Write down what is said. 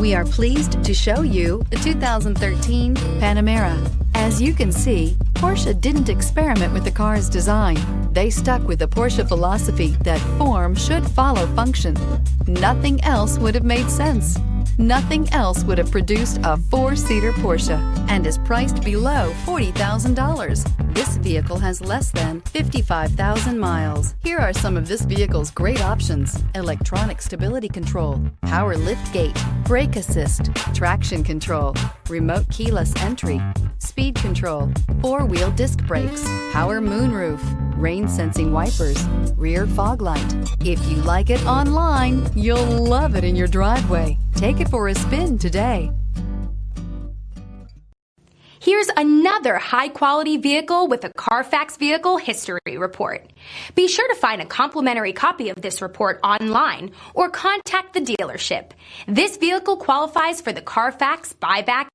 We are pleased to show you the 2013 Panamera. As you can see, Porsche didn't experiment with the car's design. They stuck with the Porsche philosophy that form should follow function. Nothing else would have made sense. Nothing else would have produced a four-seater Porsche and is priced below $40,000. This vehicle has less than 55,000 miles. Here are some of this vehicle's great options: electronic stability control, power liftgate, brake assist, traction control, remote keyless entry, speed control, four-wheel disc brakes, power moonroof, rain-sensing wipers, rear fog light. If you like it online, you'll love it in your driveway. Take it for a spin today. Here's another high-quality vehicle with a Carfax Vehicle History Report. Be sure to find a complimentary copy of this report online or contact the dealership. This vehicle qualifies for the Carfax Buyback